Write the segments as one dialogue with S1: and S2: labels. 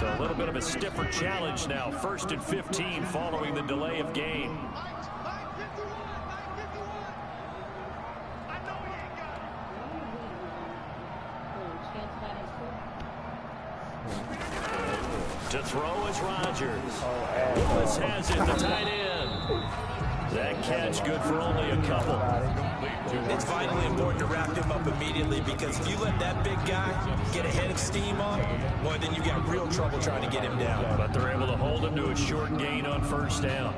S1: So a little bit of a stiffer challenge now. 1st and 15 following the delay of game. To throw is Rodgers. Willis has it, the tight end. That catch good for only a couple.
S2: It's vitally important to wrap him up immediately, because if you let that big guy get ahead of steam up, boy, then you've got real trouble trying to get him down.
S1: But they're able to hold him to a short gain on 1st down.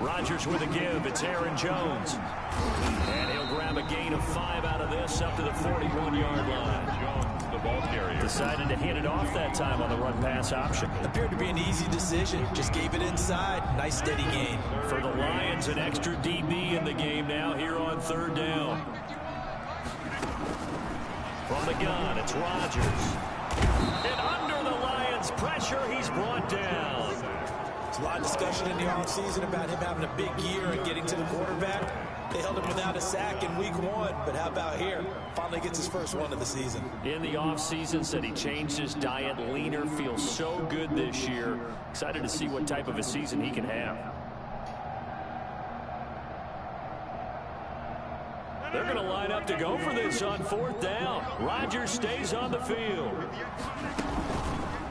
S1: Rodgers with a give. It's Aaron Jones. And he'll grab a gain of 5 out of this up to the 41-yard line. Jones, the ball carrier, decided to hand it off that time on the run-pass option.
S2: Appeared to be an easy decision. Just gave it inside. Nice steady gain.
S1: For the Lions, an extra DB in the game now here on 3rd down. From the gun, it's Rodgers. And under the Lions' pressure, he's brought down.
S2: There's a lot of discussion in the offseason about him having a big year and getting to the quarterback. They held him without a sack in week 1, but how about here? Finally gets his first one of the season.
S1: In the offseason, said he changed his diet, leaner, feels so good this year. Excited to see what type of a season he can have. They're going to line up to go for this on 4th down. Rodgers stays on the field.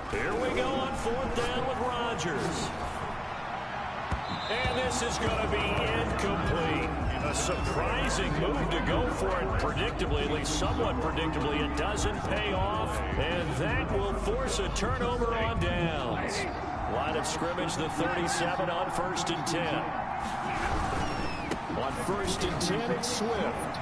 S1: Here we go on 4th down with Rodgers. And this is going to be incomplete. A surprising move to go for it predictably, at least somewhat predictably. It doesn't pay off, and that will force a turnover on downs. Line of scrimmage, the 37 on 1st and 10. On 1st and 10, it's Swift.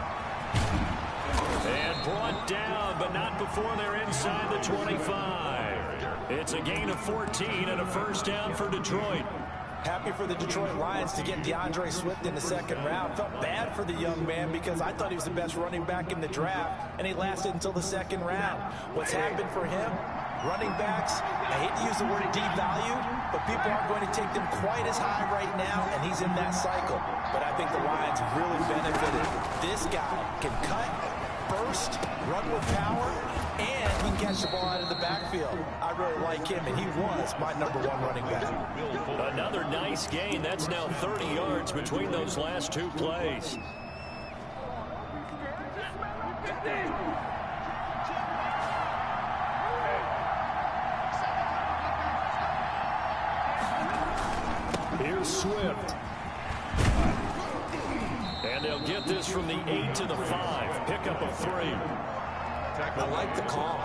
S1: And brought down, but not before they're inside the 25. It's a gain of 14 and a 1st down for Detroit.
S2: Happy for the Detroit Lions to get DeAndre Swift in the 2nd round. Felt bad for the young man because I thought he was the best running back in the draft, and he lasted until the 2nd round. What's happened for him? Running backs, I hate to use the word devalued, but people aren't going to take them quite as high right now, and he's in that cycle. But I think the Lions really benefited. This guy can cut, burst, run with power, and he can catch the ball out of the backfield. I really like him, and he was my #1 running back.
S1: Another nice gain. That's now 30 yards between those last 2 plays. Here's Swift. And they'll get this from the 8 to the 5. Pickup of 3.
S2: I like the call.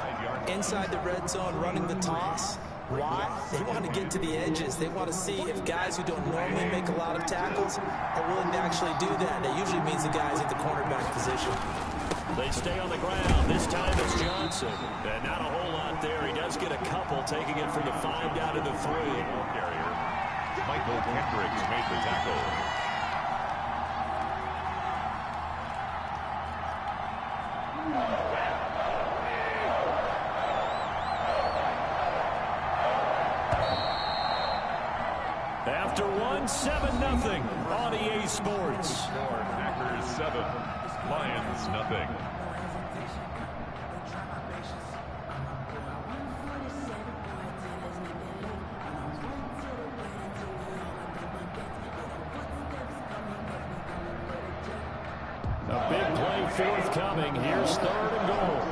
S2: Inside the red zone, running the toss. Why? They want to get to the edges. They want to see if guys who don't normally make a lot of tackles are willing to actually do that. That usually means the guys at the cornerback position.
S1: They stay on the ground. This time it's Johnson. And not a whole lot there. He does get a couple, taking it from the 5 down to the 3.
S3: Michael Kendricks made the tackle.
S1: After 1-7-0 on EA Sports.
S3: Packers 7, Lions 0.
S1: A big play forthcoming. Here's 3rd and goal.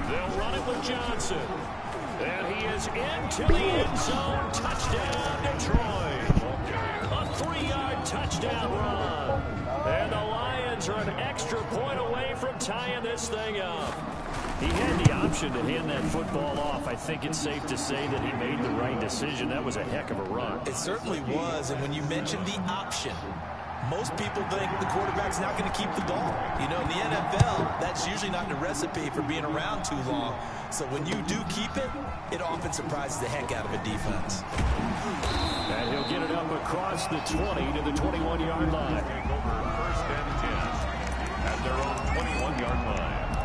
S1: They'll run it with Johnson. And he is into the end zone. Touchdown, Detroit. A 3-yard touchdown run. And the Lions are an extra point away from tying this thing up. He had the option to hand that football off. I think it's safe to say that he made the right decision. That was a heck of a run.
S2: It certainly was. And when you mention the option, most people think the quarterback's not going to keep the ball. You know, in the NFL, that's usually not the recipe for being around too long. So when you do keep it, it often surprises the heck out of a defense.
S1: And he'll get it up across the 20 to the 21-yard line.
S3: Take over 1st and 10 at their own 21-yard line.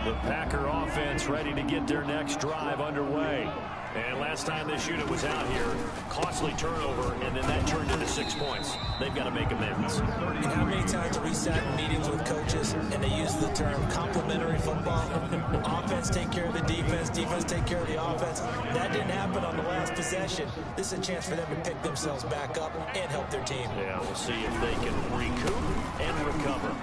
S1: The Packer offense ready to get their next drive underway. And last time this unit was out here, costly turnover, and then that turned into 6 points. They've got to make amends.
S2: And how many times have we sat in meetings with coaches and they use the term complementary football? Offense take care of the defense, defense take care of the offense. That didn't happen on the last possession. This is a chance for them to pick themselves back up and help their team.
S1: Yeah, we'll see if they can recoup and recover.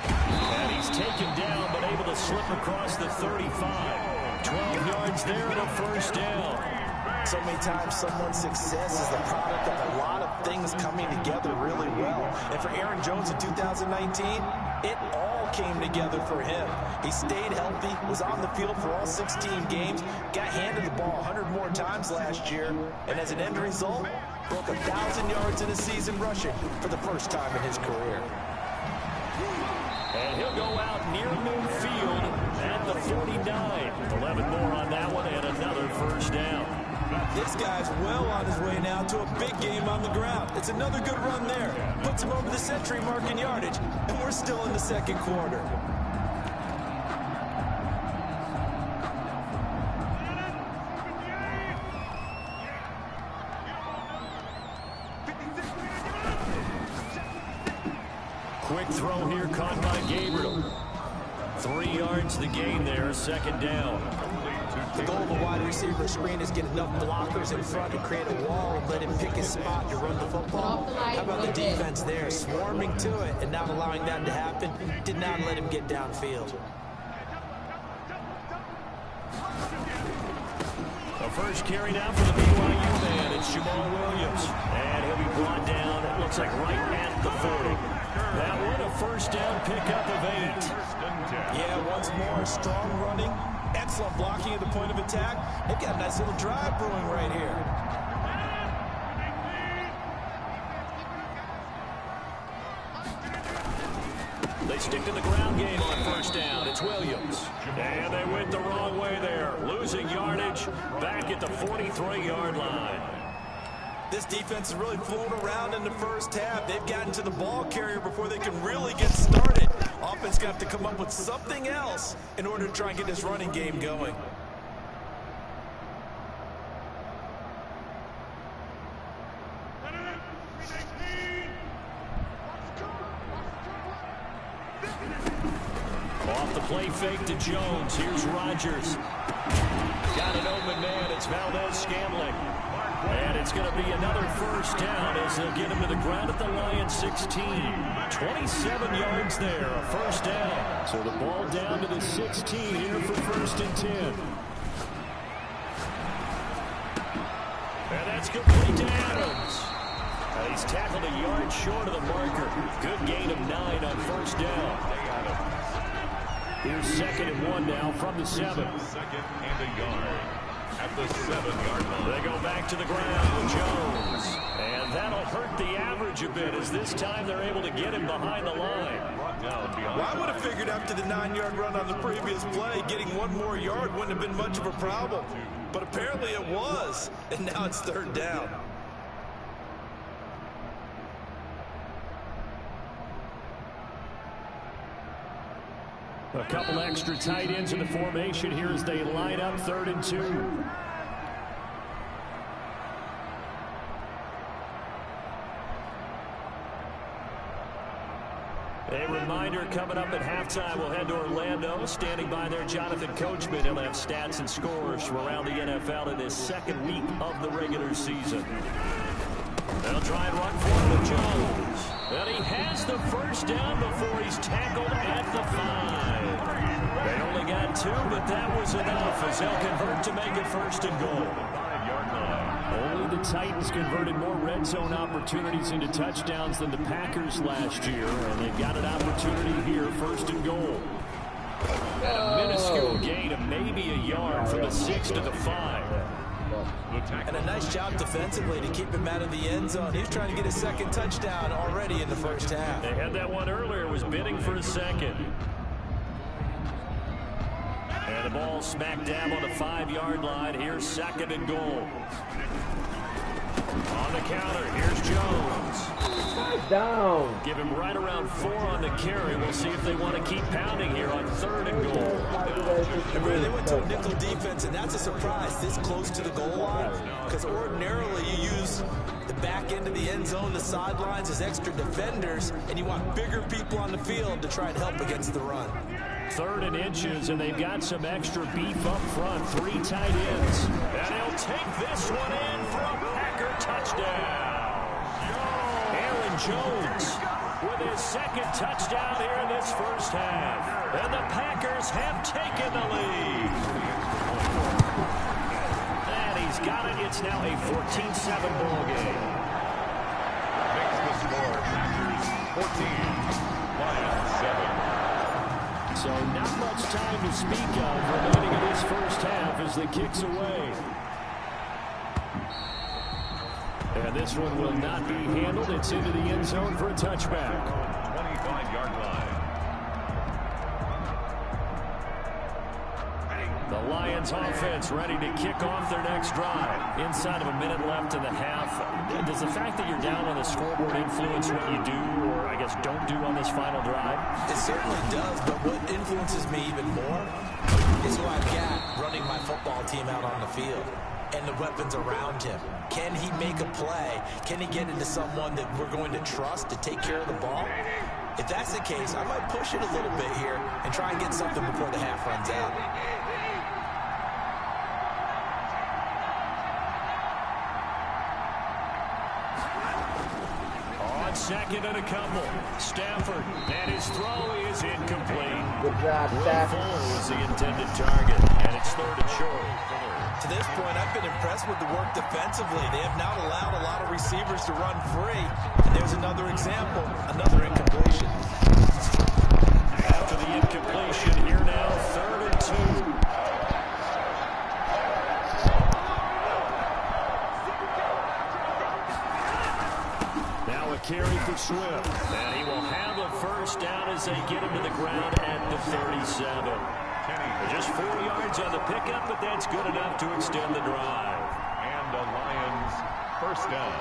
S1: And he's taken down, but able to slip across the 35. 12 yards there and a first down.
S2: So many times someone's success is the product of a lot of things coming together really well. And for Aaron Jones in 2019, it all came together for him. He stayed healthy, was on the field for all 16 games, got handed the ball 100 more times last year, and as an end result, broke 1,000 yards in a season rushing for the first time in his career.
S1: And he'll go out near midfield at the 49. 11 more on that one and another first down.
S2: This guy's well on his way now to a big game on the ground. It's another good run there. Puts him over the century mark in yardage, and we're still in the second quarter.
S1: Quick throw here caught by Gabriel. 3 yards the gain there, second down.
S2: The goal of a wide receiver screen is get enough blockers in front to create a wall and let him pick his spot to run the football. How about the defense there, swarming to it and not allowing that to happen? Did not let him get downfield.
S1: The first carry now for the BYU man. It's Jamal Williams. And he'll be brought down, it looks like right at the 40. That one a first down pickup of 8.
S2: Yeah, once more, strong running, excellent blocking at the point of attack. They've got a nice little drive brewing right here.
S1: They stick to the ground game on first down. It's Williams. And they went the wrong way there. Losing yardage back at the 43-yard line.
S2: This defense is really flown around in the first half. They've gotten to the ball carrier before they can really get started. Offense got to come up with something else in order to try and get this running game going.
S1: Off the play fake to Jones. Here's Rodgers. Got an open man. It's Valdez-Scantling. And it's going to be another first down as they'll get him to the ground at the Lions 16. 27 yards there, a first down. So the ball down to the 16 here for first and 10. And that's complete to Adams. He's tackled a yard short of the marker. Good gain of 9 on first down. Here's 2nd and 1 now from the 7.
S3: 2nd and a yard. At the 7-yard line.
S1: They go back to the ground with Jones. And that'll hurt the average a bit as this time they're able to get him behind the line.
S2: Well, I would have figured after the 9-yard run on the previous play, getting 1 more yard wouldn't have been much of a problem. But apparently it was. And now it's 3rd down.
S1: A couple extra tight ends in the formation here as they line up 3rd and 2. A reminder coming up at halftime, we'll head to Orlando. Standing by there, Jonathan Coachman. He'll have stats and scores from around the NFL in this 2nd week of the regular season. They'll try and run for it with Jones. And he has the first down before he's tackled at the 5. They only got 2, but that was enough as they'll convert to make it 1st and goal.
S3: 5-yard line.
S1: Only the Titans converted more red zone opportunities into touchdowns than the Packers last year, and they've got an opportunity here, 1st and goal. And a minuscule gain of maybe a yard from the 6 to the 5.
S2: And a nice job defensively to keep him out of the end zone. He's trying to get his 2nd touchdown already in the first half.
S1: They had that one earlier, was bidding for a 2nd. And the ball smack dab on the 5-yard line. Here's 2nd and goal. On the counter, here's Jones.
S4: Down.
S1: Give him right around 4 on the carry. We'll see if they want to keep pounding here on 3rd and goal.
S2: And really, they went to a nickel defense, and that's a surprise this close to the goal line, because ordinarily you use the back end of the end zone, the sidelines as extra defenders, and you want bigger people on the field to try and help against the run.
S1: 3rd and inches, and they've got some extra beef up front. 3 tight ends. And he'll take this one in for a Packer touchdown. Aaron Jones with his 2nd touchdown here in this first half. And the Packers have taken the lead. And he's got it. It's now a 14-7 ball game.
S3: Makes the score Packers 14, Lions 7.
S1: So not much time to speak of remaining in this first half as the kick's away. And this one will not be handled. It's into the end zone for a touchback.
S3: 25-yard line.
S1: The Lions offense ready to kick off their next drive. Inside of a minute left in the half. Does the fact that you're down on the scoreboard influence what you do, or I guess don't do on this final drive?
S2: It certainly does, but what influences me even more is who I've got running my football team out on the field and the weapons around him. Can he make a play? Can he get into someone that we're going to trust to take care of the ball? If that's the case, I might push it a little bit here and try and get something before the half runs out.
S1: On 2nd and a couple. Stafford, and his throw is incomplete.
S4: Good job,
S1: Will
S4: Stafford.
S1: Fuller was the intended target, and it's 3rd and short.
S2: To this point, I've been impressed with the work defensively. They have not allowed a lot of receivers to run free. And there's another example, another incompletion.
S1: After the incompletion, here now, 3rd and 2. Now a carry for Swift. And he will have a first down as they get him to the ground at the 37. Just 4 yards on the pickup, but that's good enough to extend the drive.
S3: And the Lions first down.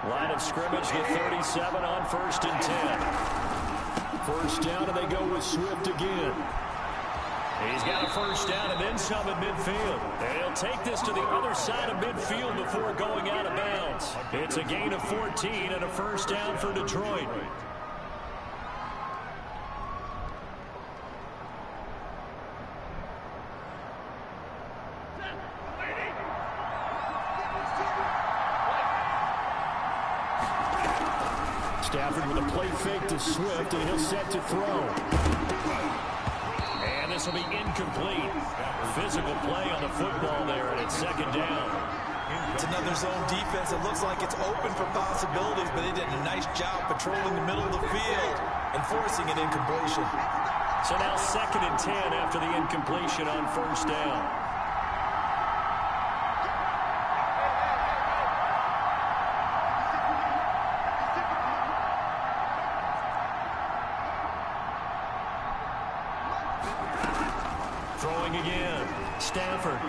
S1: Line of scrimmage, the 37 on 1st and 10. First down, and they go with Swift again. He's got a first down and then some at midfield. And he'll take this to the other side of midfield before going out of bounds. It's a gain of 14 and a first down for Detroit. Stafford with a play fake to Swift, and he'll set to throw. And this will be incomplete. Physical play on the football there, and it's 2nd down.
S2: It's another zone defense. It looks like it's open for possibilities, but they did a nice job patrolling the middle of the field and forcing an incompletion.
S1: So now 2nd and 10 after the incompletion on first down. Throwing again. Stafford.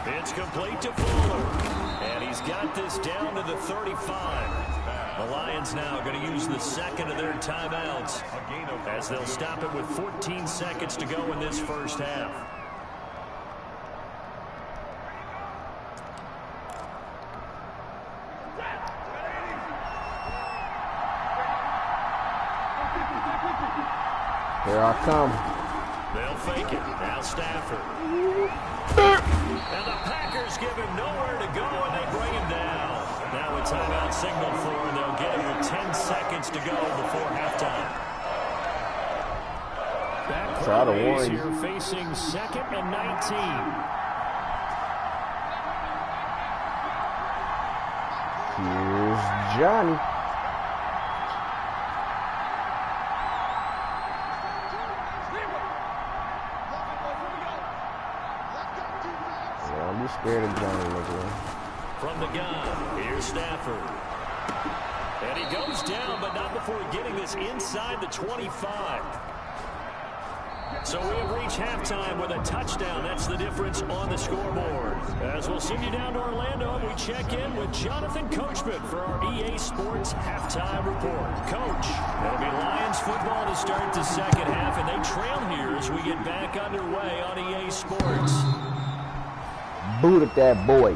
S1: It's complete to Fuller. And he's got this down to the 35. The Lions now going to use the 2nd of their timeouts as they'll stop it with 14 seconds to go in this first half.
S4: Here I come.
S1: They'll fake it. Now Stafford. And the Packers give him nowhere to go, and they bring him down. Now a timeout signal for him. They'll get him with 10 seconds to go before halftime. Back
S4: Try to
S1: plays
S4: warn.
S1: here facing 2nd and 19.
S4: Here's Johnny. I'm scared of Johnny again.
S1: From the gun, here's Stafford. And he goes down, but not before getting this inside the 25. So we have reached halftime with a touchdown. That's the difference on the scoreboard. As we'll send you down to Orlando, we check in with Jonathan Coachman for our EA Sports Halftime Report. Coach, it'll be Lions football to start the second half, and they trail here as we get back underway on EA Sports.
S4: Boot at that boy.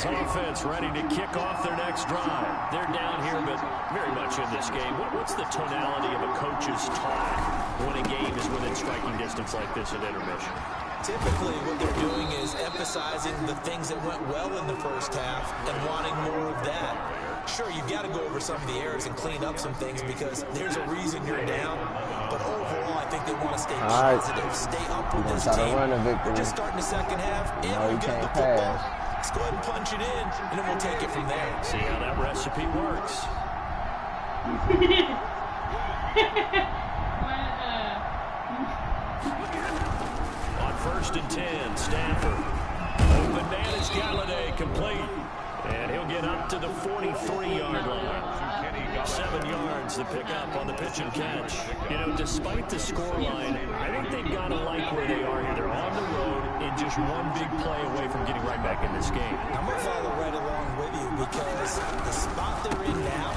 S1: Offense ready to kick off their next drive. They're down here, but very much in this game. What's the tonality of a coach's talk when a game is within striking distance like this at intermission?
S2: Typically, what they're doing is emphasizing the things that went well in the first half and wanting more of that. Sure, you've got to go over some of the errors and clean up some things because there's a reason you're down. But overall, I think they want to stay positive, stay up with this team. We're just starting the second half, and we've got the football. Let's go ahead and punch it in, and then we'll take it from there.
S1: See how that recipe works. On 1st and 10, Stafford. Open man is Galladay, complete. And he'll get up to the 43-yard line. 7 yards to pick up on the pitch and catch. You know, despite the scoreline, I think they've got to like where they are here. They're on the road and just one big play away from getting right back in this game.
S2: I'm going to follow right along with you because the spot they're in now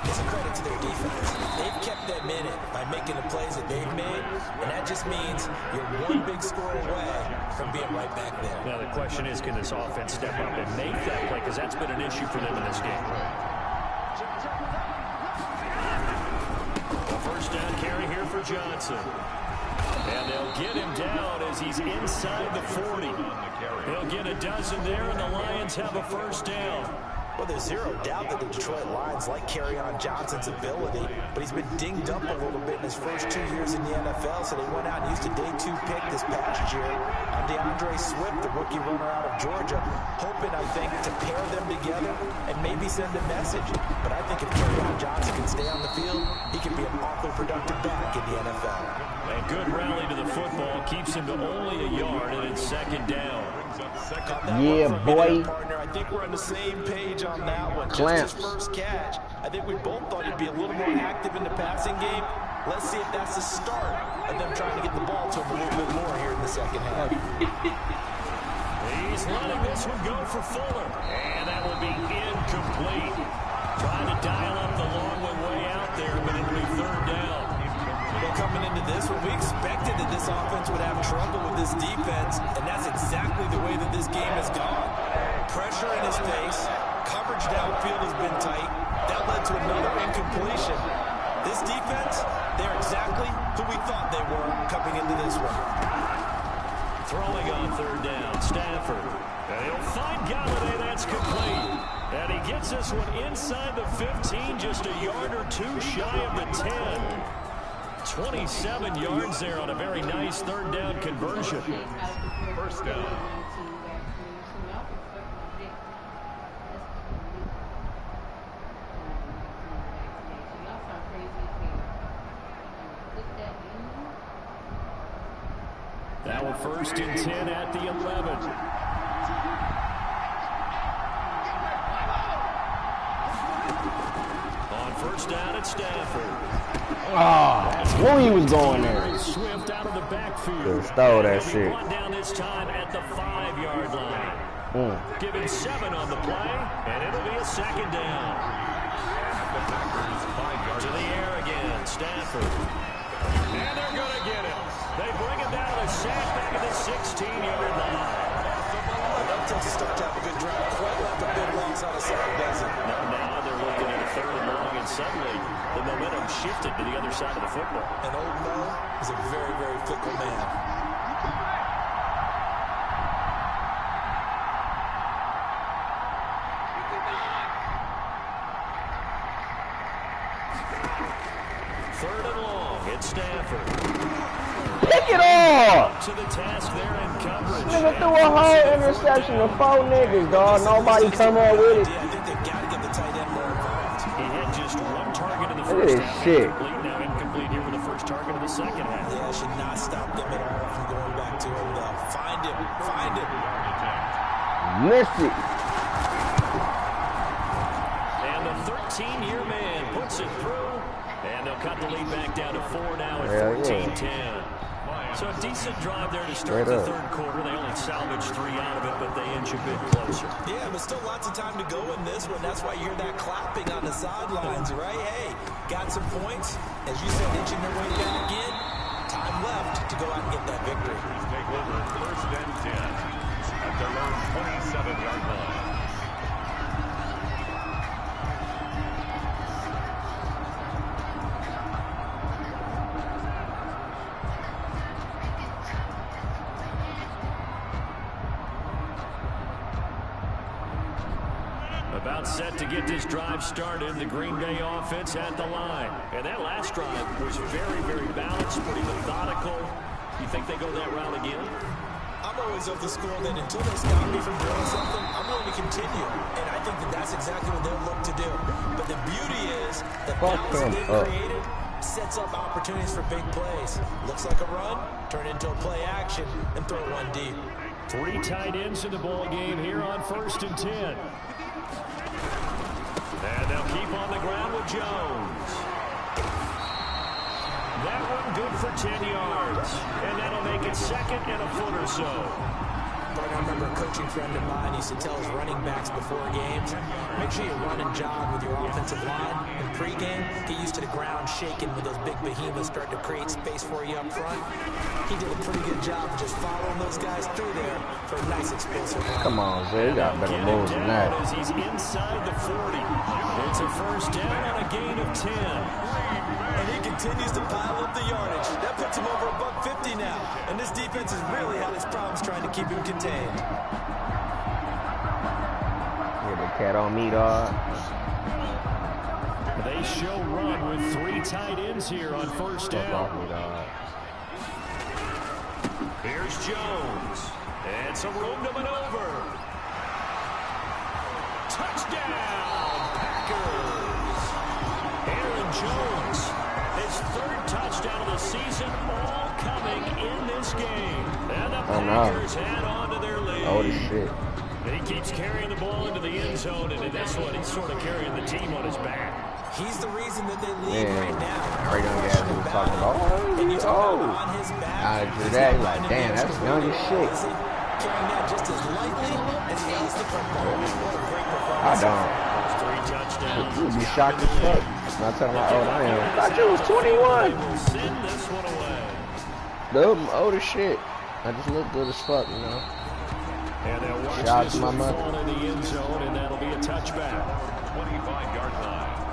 S2: is a credit to their defense. They've kept them in it by making the plays that they've made, and that just means you're one big score away from being right back there.
S1: Now, the question is, can this offense step up and make that play? Because that's been an issue for them in this game. A first down carry here for Johnson. And they'll get him down as he's inside the 40. He'll get a dozen there, and the Lions have a first down.
S2: Well, there's zero doubt that the Detroit Lions like Kerryon Johnson's ability, but he's been dinged up a little bit in his first 2 years in the NFL, so they went out and used a day 2 pick this past year on DeAndre Swift, the rookie runner out of Georgia, hoping, I think, to pair them together and maybe send a message. But I think if Kerryon Johnson can stay on the field, he can be an awfully productive back in the NFL.
S1: A good rally to the football keeps him to only a yard, and it's second down.
S4: Yeah, boy.
S2: Partner, I think we're on the same page on that one.
S4: Clamps.
S2: Just his first catch. I think we both thought he'd be a little more active in the passing game. Let's see if that's the start of them trying to get the ball to him a little bit more here in the second half.
S1: He's letting this one go for Fuller. And that will be incomplete. Trying to dial up the long one way out there, but it'll be third down.
S2: Well, coming into this one, we expected that this offense would have trouble with this defense, and that's exactly the way that this game has gone. Pressure in his face, coverage downfield has been tight. That led to another incompletion. This defense, they're exactly who we thought they were coming into this one.
S1: Throwing on third down, Stafford. And he'll find Galladay, that's complete. And he gets this one inside the 15, just a yard or two shy of the 10. 27 yards there on a very nice third down conversion.
S3: First down.
S1: Now a 1st and 10 at the 11. On first down at Stafford.
S4: Knew he was going there.
S1: Swift out of the backfield.
S4: Just throw that shit.
S1: One down this time at the 5-yard line. Giving 7 on the play, and it'll be a second down. To the air again, Stafford. And they're going to get it. They bring it down to sack back at the 16-yard line.
S2: That Texas start to have a good drive. Quite like a big loss on a second, does it?
S1: Now they're looking at a 3rd and long, and suddenly the momentum shifted to the other side of the football.
S2: And old Mo is a very, very fickle man.
S1: Third and long, it's Stafford.
S4: Pick it off!
S1: To the task there in coverage.
S4: Nigga threw a whole interception to 4 niggas, dog. Nobody come up with it.
S2: I think they've got to get the tight end more involved.
S1: He had just 1 target in the
S4: Look at
S1: first
S4: this
S1: half.
S4: shit.
S1: Now incomplete here with the first target of the second half.
S2: Yeah, should not stop them at all from going back to him, though. Find him. Find him.
S4: Missed it.
S1: And the 13-year man puts it through. And they'll cut the lead back down to 4 now at 14-10. So a decent drive there to start the third quarter. They only salvaged 3 out of it, but they inch a bit closer.
S2: Yeah, but still lots of time to go in this one. That's why you hear that clapping on the sidelines, right? Hey, got some points. As you said, inching their way back in. Time left to go out and get that victory.
S3: Take over 1st and 10 at their own 27-yard line.
S1: About set to get this drive started. The Green Bay offense at the line. And that last drive was very, very balanced, pretty methodical. You think they go that route again?
S2: I'm always of the school that until they stop me from doing something, I'm willing to continue. And I think that that's exactly what they'll look to do. But the beauty is the balance that they've created sets up opportunities for big plays. Looks like a run, turn it into a play action, and throw one deep.
S1: 3 tight ends in the ball game here on 1st and 10. And they'll keep on the ground with Jones. That one good for 10 yards. And that'll make it 2nd and a foot or so.
S2: But I remember a coaching friend of mine used to tell his running backs before games, make sure you run and jog with your offensive line. In pregame, get used to the ground shaking when those big behemoths start to create space for you up front. He did a pretty good job of just following those guys through there for a nice explosive run.
S4: Come on, Zay, you got better moves than that.
S1: As he's inside the 40. It's a 1st down on a gain of 10.
S2: And he continues to pile up the yardage. That puts him over $150 now. And this defense has really had its problems trying to keep him contained.
S4: Get the cat on me, dog.
S1: They show run with 3 tight ends here on 1st down. Here's Jones. And some room to maneuver. Touchdown, Packers. Aaron Jones, his 3rd touchdown of the season, all coming in this game. And the Packers add on to their lead.
S4: Oh, shit.
S1: And he keeps carrying the ball into the end zone, and in this one, he's sort of carrying the team on his back.
S2: He's the reason that they lead right now.
S4: Right on, guys, we were talking about.
S2: And you talk about on his back.
S4: I agree that. You're like, damn, that's young as shit.
S2: Carrying that just as lightly as he is the football. What a great performance.
S4: I don't.
S1: 3 touchdowns.
S4: You'd be shocked as fuck. I'm not telling how old I am. I thought you was 21.
S1: Send this one away.
S4: Dude, I'm old as shit. I just look good as fuck, you know.
S1: And they'll watch
S4: Shout out
S1: this
S4: to my
S1: one
S4: mother.
S1: fall in the end zone, and that'll be a touchback.
S3: 25-yard line.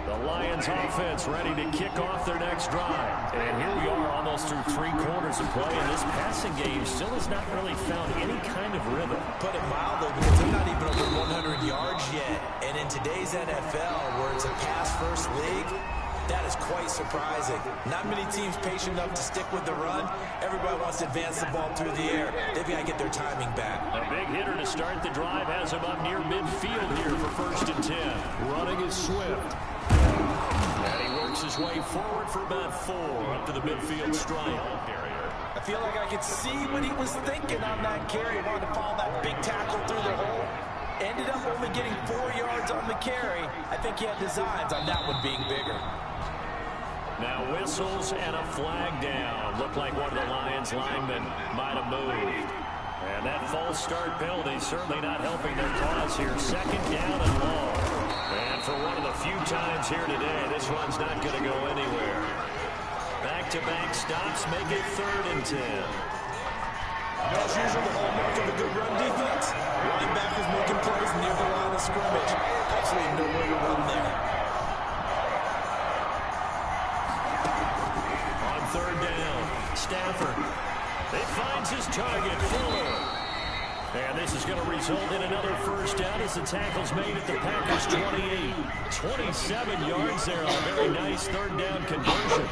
S1: The Lions offense ready to kick off their next drive. And here we are almost through 3 quarters of play, and this passing game still has not really found any kind of rhythm.
S2: Put it mildly, because they're not even over 100 yards yet. And in today's NFL, where it's a pass-first league, that is quite surprising. Not many teams patient enough to stick with the run. Everybody wants to advance the ball through the air. They've got to get their timing back.
S1: A big hitter to start the drive has him up near midfield here for 1st and 10. Running is Swift. And he works his way forward for about 4 up to the midfield stripe.
S2: I feel like I could see what he was thinking on that carry. He wanted to follow that big tackle through the hole. Ended up only getting 4 yards on the carry. I think he had designs on that one being bigger.
S1: Now whistles and a flag down. Looked like one of the Lions linemen might have moved. And that false start penalty certainly not helping their cause here. 2nd down and long. And for one of the few times here today, this run's not going to go anywhere. Back-to-back stops make it 3rd and 10.
S2: As usual, the hallmark of a good run defense. Linebackers making plays near the line of scrimmage. Absolutely nowhere to run there.
S1: On 3rd down, Stafford. It finds his target, Fuller. And this is going to result in another 1st down as the tackle's made at the Packers 28. 27 yards there on a very nice 3rd down conversion.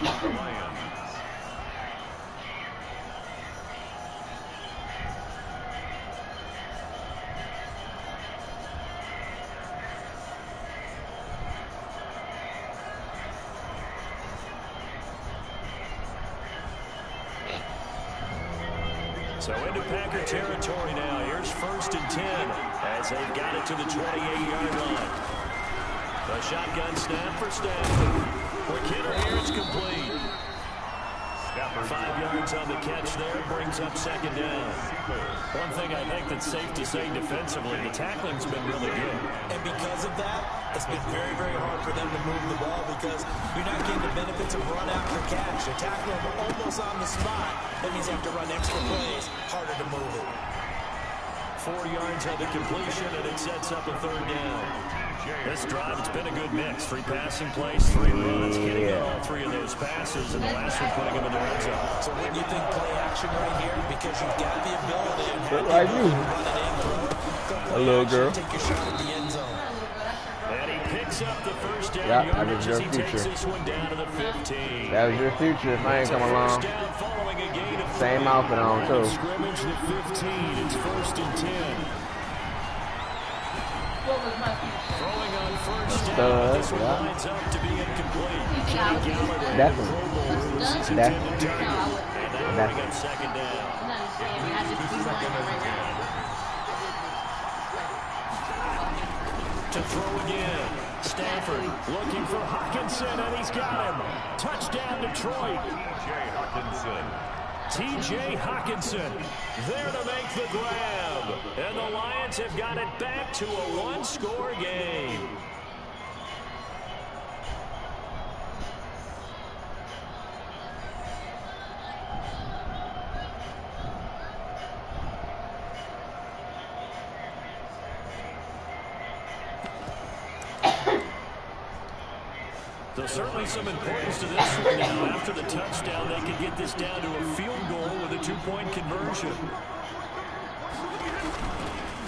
S1: So into Packer territory now. Here's 1st and 10 as they've got it to the 28-yard line. A shotgun snap for Stafford. Quick hitter here, it's complete. 5 yards on the catch there, brings up second down. One thing I think that's safe to say defensively, the tackling's been really good.
S2: And because of that, it's been very, very hard for them to move the ball because you're not getting the benefits of run after catch. You're tackling them almost on the spot. That means you have to run extra plays, harder to move it.
S1: 4 yards on the completion, and it sets up a third down. This drive, it's been a good mix. 3 passing plays, 3 runs, hitting on all 3 of those passes, and the last one putting them in the red zone.
S2: So when you think play action right here, because you've got the ability and have
S4: like
S2: the
S4: you.
S2: ability to run it in through,
S4: A little girl.
S2: take your shot at the end zone.
S1: And he picks up the first down
S4: Yeah, that
S1: yardage
S4: was
S1: as
S4: your
S1: he takes
S4: future.
S1: this one down to the 15.
S4: That was your future if I ain't come along.
S1: First down following a gain of 3.
S4: Same outfit on, too.
S1: Scrimmage the 15. It's 1st and 10. Throwing on first down. This one lines up to be incomplete.
S4: Definitely.
S1: Definitely. And that'll bring up second down. To throw again. Stafford looking for Hawkinson, and he's got him. Touchdown, Detroit. T.J. Hawkinson there to make the grab. And the Lions have got it back to a 1-score game. There's certainly some importance to this one now. After the touchdown, they could get this down to a field goal with a 2-point conversion.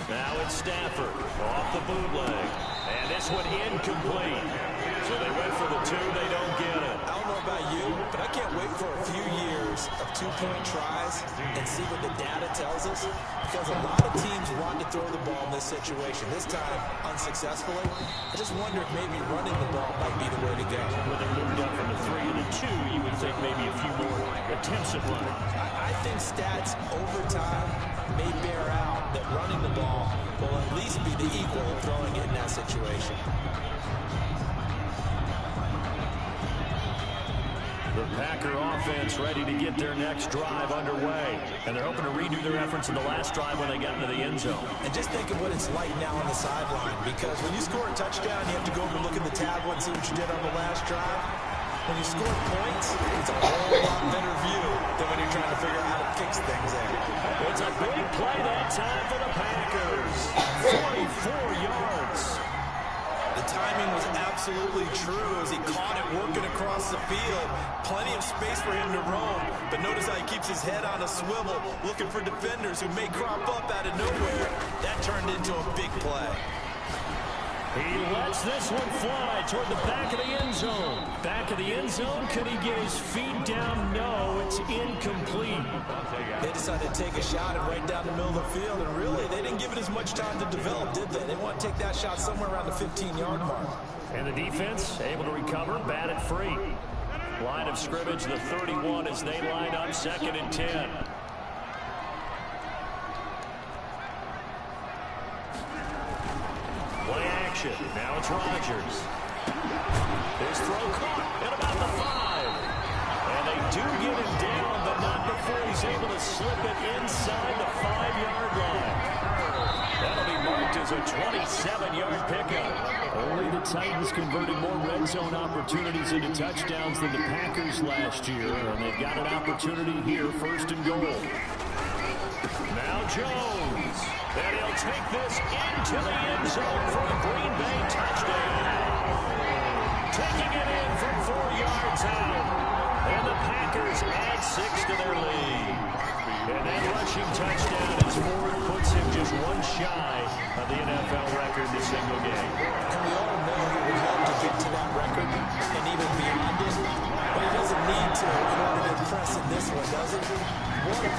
S1: Now it's Stafford off the bootleg. And this one incomplete. So they went for the 2. They don't get it.
S2: I don't know about you, but I can't wait for a few years of 2-point tries and see what the data tells us. Because a lot of teams want to throw the ball in this situation. This time, unsuccessfully. I just wonder if maybe running the ball might be the way to go.
S1: When they moved up from the 3 to the 2, you would think maybe a few more attempts at running.
S2: I think stats over time may bear out that running the ball will at least be the equal of throwing it in that situation.
S1: The Packer offense ready to get their next drive underway. And they're hoping to redo their efforts in the last drive when they got into the end zone.
S2: And just think of what it's like now on the sideline. Because when you score a touchdown, you have to go over and look at the tablet and see what you did on the last drive. When you score points, it's a whole lot better view than when you're trying to figure out how to fix things there.
S1: It's a big play that time for the Packers. 44 yards.
S2: The timing was absolutely true as he caught it working across the field. Plenty of space for him to roam. But notice how he keeps his head on a swivel, looking for defenders who may crop up out of nowhere. That turned into a big play.
S1: He lets this one fly toward the back of the end zone. Back of the end zone. Could he get his feet down? No, it's incomplete.
S2: They decided to take a shot and right down the middle of the field. And really, they didn't give it as much time to develop, did they? They want to take that shot somewhere around the 15-yard mark.
S1: And the defense able to recover, bat it free. Line of scrimmage, the 31 as they line up 2nd and 10. Play action. Now it's Rodgers. His throw caught at about the 5. And they do get him down, but not before he's able to slip it inside the 5-yard line. That'll be marked as a 27-yard pickup. Only the Titans converted more red zone opportunities into touchdowns than the Packers last year, and they've got an opportunity here, 1st and goal. Now Jones. And he'll take this into the end zone for a Green Bay touchdown. Taking it in from 4 yards out. And the Packers add 6 to their lead. And that rushing touchdown is Ford puts him just 1 shy of the NFL record in a single game.
S2: And we all know he would love to get to that record and even beyond it. But he doesn't need to in order to impress in this one, does he? What an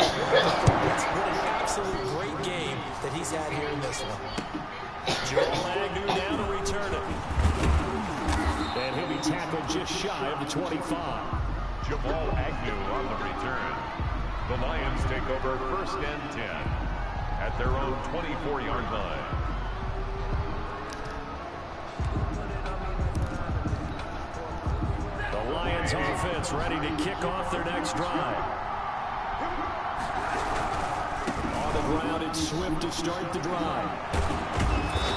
S2: absolute great game that he's had here in this one.
S1: Joel Agnew now to return it. And he'll be tackled just shy of the 25.
S3: Jamal Agnew on the return. The Lions take over 1st and 10 at their own 24-yard line.
S1: Lions offense ready to kick off their next drive. On the ground, it's Swift to start the drive.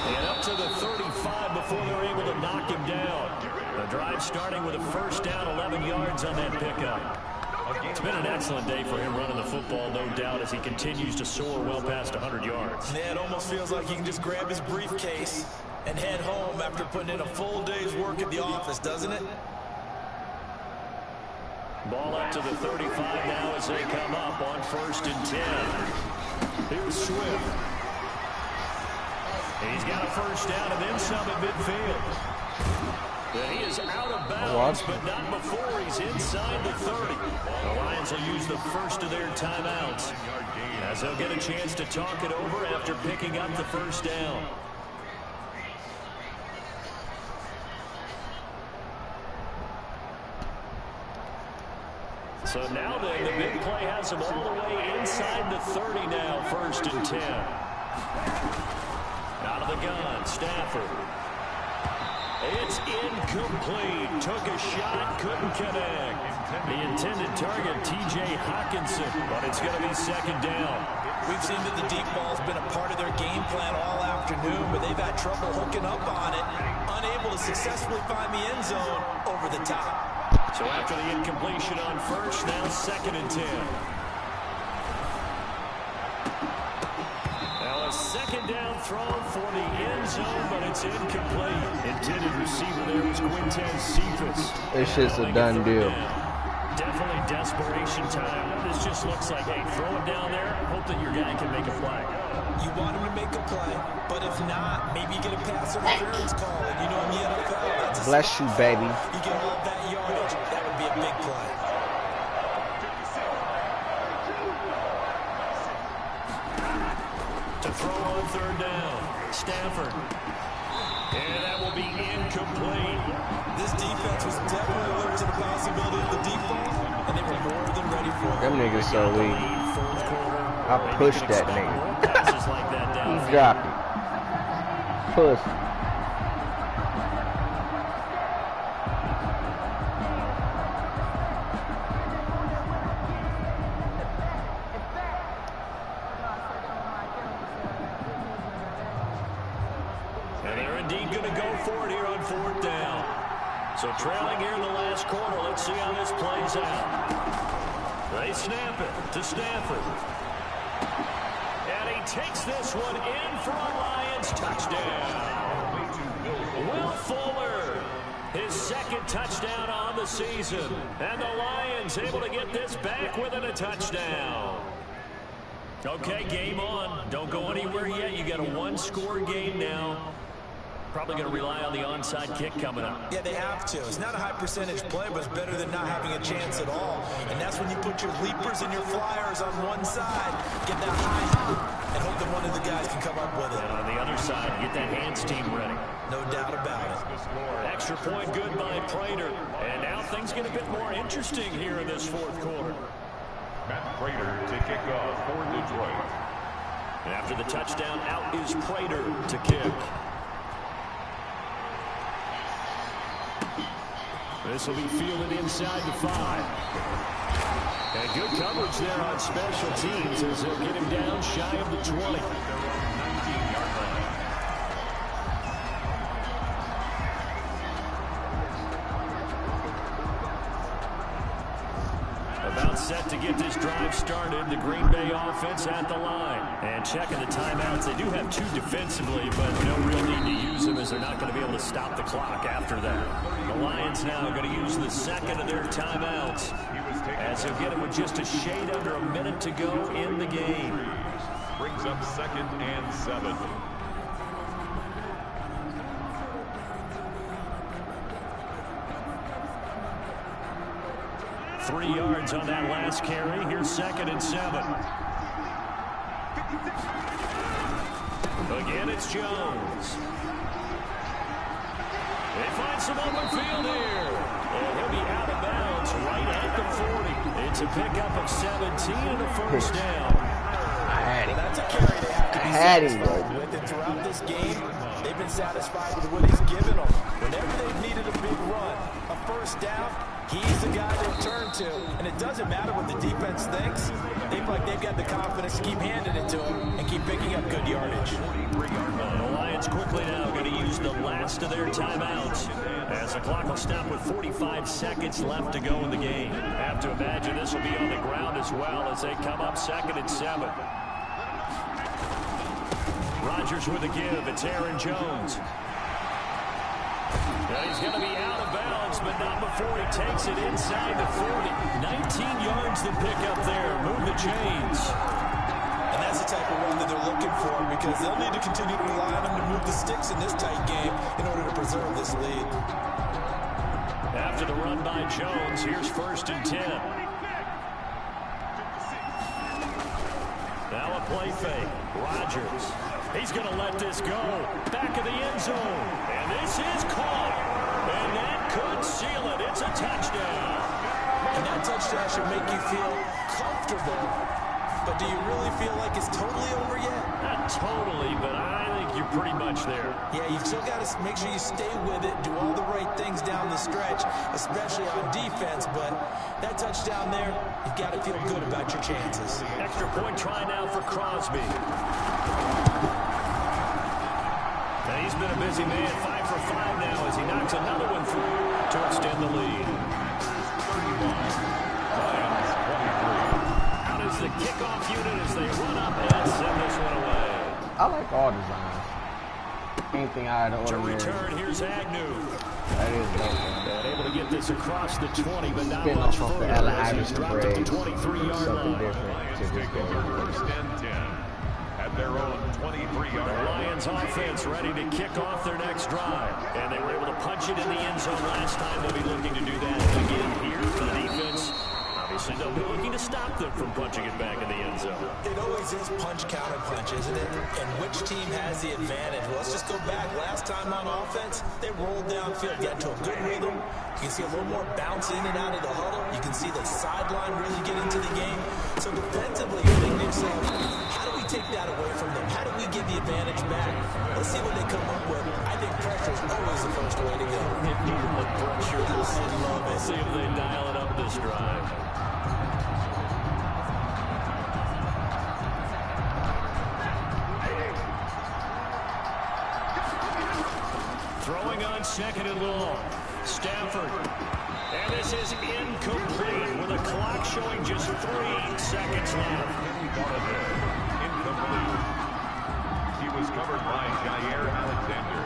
S1: And up to the 35 before they're able to knock him down. The drive starting with a first down, 11 yards on that pickup. It's been an excellent day for him running the football, no doubt, as he continues to soar well past 100 yards.
S2: Yeah, it almost feels like he can just grab his briefcase and head home after putting in a full day's work at the office, doesn't it?
S1: Ball up to the 35 now as they come up on 1st and 10. Here's Swift. He's got a first down and then some at midfield. He is out of bounds, but not before he's inside the 30. The Lions will use the first of their timeouts as they'll get a chance to talk it over after picking up the first down. So now then, the big play has him all the way inside the 30 now, 1st and 10. Out of the gun, Stafford. It's incomplete. Took a shot, couldn't connect. The intended target, T.J. Hawkinson, but it's going to be 2nd down.
S2: We've seen that the deep ball's been a part of their game plan all afternoon, but they've had trouble hooking up on it, unable to successfully find the end zone over the top.
S1: So after the incompletion on 1st, now 2nd and 10. Now a 2nd down throw for the end zone, but it's incomplete. Intended receiver there is Quintez Cephas.
S4: It's just a done deal.
S1: Definitely desperation time. This just looks like, hey, throw it down there, hope that your guy can make a play.
S2: You want him to make a play, but if not, maybe you get a pass interference call. And you know in the NFL, that's a
S4: bless you, baby.
S2: You get all that yardage. That would be a big play.
S1: To throw on 3rd down, Stafford. And that will be incomplete.
S2: This defense was definitely alert to the possibility of the deep ball, and they were more than ready for it.
S4: Them niggas so weak. I pushed that nigga. He dropped it. Push.
S1: And they're indeed going to go for it here on 4th down. So trailing here in the last quarter. Let's see how this plays out. They snap it to Stafford. And he takes this one in for a Lions touchdown. Will Fuller, his 2nd touchdown on the season. And the Lions able to get this back within a touchdown. Okay, game on. Don't go anywhere yet. You got a 1-score game now. Probably going to rely on the onside kick coming up.
S2: Yeah, they have to. It's not a high percentage play, but it's better than not having a chance at all. And that's when you put your leapers and your flyers on one side, get that high, and hope that one of the guys can come up with it.
S1: And on the other side, get that hands team ready.
S2: No doubt about it.
S1: Extra point good by Prater. And now things get a bit more interesting here in this 4th quarter.
S3: Matt Prater to kick off for Detroit.
S1: And after the touchdown, out is Prater to kick. This will be fielded inside the 5. And good coverage there on special teams as they'll get him down shy of the 20. About set to get this drive started. The Green Bay offense at the line. And checking the timeouts. They do have 2 defensively, but no real need to use them as they're not going to be able to stop the clock after that. The Lions now are going to use the 2nd of their timeouts as they'll get it with just a shade under a minute to go in the game.
S3: Brings up 2nd and 7.
S1: Three yards on that last carry. Here's 2nd and 7. Again, it's Jones. They find some open field here. And he'll be out of bounds right at the 40. It's a pickup of 17 and a first down.
S4: I had him.
S2: That's a carry they have to be satisfied with. And throughout this game, they've been satisfied with what he's given them. Whenever they've needed a big run, a first down, He's the guy they turn to, and it doesn't matter what the defense thinks. They feel like they've got the confidence to keep handing it to him and keep picking up good yardage.
S1: The Lions quickly now going to use the last of their timeouts as the clock will stop with 45 seconds left to go in the game. Have to imagine this will be on the ground as well as they come up 2nd and 7. Rodgers with a give. It's Aaron Jones. And he's going to be out of bounds, but not before he takes it inside the 40. 19 yards to pick up there. Move the chains.
S2: And that's the type of run that they're looking for because they'll need to continue to rely on him to move the sticks in this tight game in order to preserve this lead.
S1: After the run by Jones, here's 1st and 10. Now a play fake. Rodgers. He's going to let this go. Back of the end zone. And this is caught. And that could seal it. It's a touchdown.
S2: And that touchdown should make you feel comfortable. But do you really feel like it's totally over yet?
S1: Not totally, but I think you're pretty much there.
S2: Yeah, you've still got to make sure you stay with it, do all the right things down the stretch, especially on defense. But that touchdown there, you've got to feel good about your chances.
S1: Extra point try now for Crosby. Now he's been a busy man, 5 for 5 now as he knocks another one through to extend the lead.
S3: 31.
S1: The kickoff unit as they run up and send this one away.
S4: I like all designs. Anything out of the
S1: To
S4: ordinary.
S1: return, here's Agnew.
S4: That is dope, man.
S1: Able to get this across the 20, but not
S4: Spin
S1: much
S4: off
S1: further
S4: the Allen
S1: as he's
S4: Iverson
S1: dropped at the
S4: braids.
S1: 23-yard
S4: Something
S1: line.
S4: different
S3: Lions
S4: to this
S3: take over
S4: game.
S3: 1st and 10 at their own 23-yard
S1: The
S3: line.
S1: Lions offense ready to kick off their next drive. And they were able to punch it in the end zone last time. They'll be looking to do that again here for the defense. Obviously, they'll be looking to stop them from punching it back in the end zone.
S2: It always is punch, counter punch, isn't it? And which team has the advantage? Well, let's just go back. Last time on offense, they rolled downfield, got to a good rhythm. You can see a little more bounce in and out of the huddle. You can see the sideline really get into the game. So defensively, you think to yourself, how do we take that away from them? How do we get the advantage back? Let's see what they come up with. I think pressure is always the first way to go.
S1: The pressure.
S2: I love it.
S1: Let's see if they dial it up this drive. Throwing on 2nd and long. Stafford. And this is incomplete with a clock showing just 3 seconds left.
S3: Incomplete. He was covered by Jair Alexander.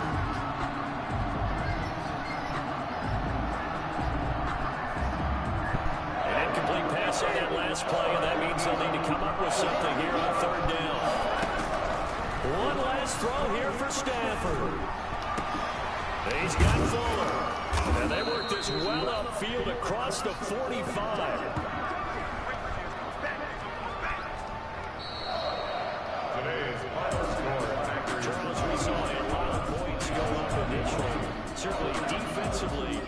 S1: An incomplete pass on that last play, and that means they'll need to come up with something here on 3rd down. One last throw here for Stafford. He's got Fuller. And they work this well upfield across the 45.
S3: Today's final score.
S1: Charles, we saw a lot of points go up initially. Certainly defensively,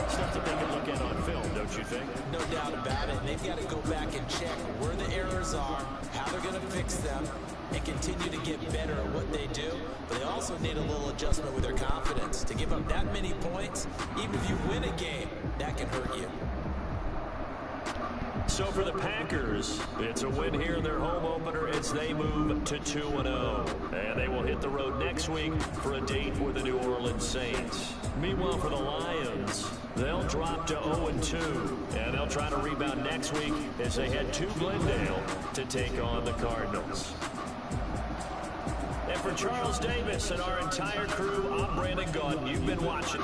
S1: stuff that they can look at on film, don't you think?
S2: No doubt about it. And they've got to go back and check where the errors are, how they're going to fix them, and continue to get better at what they do. But they also need a little adjustment with their confidence. To give up that many points, even if you win a game, that can hurt you.
S1: So for the Packers, it's a win here in their home opener as they move to 2-0. And they will hit the road next week for a date with the New Orleans Saints. Meanwhile, for the Lions, they'll drop to 0-2. And they'll try to rebound next week as they head to Glendale to take on the Cardinals. And for Charles Davis and our entire crew, I'm Brandon Gaudin. You've been watching.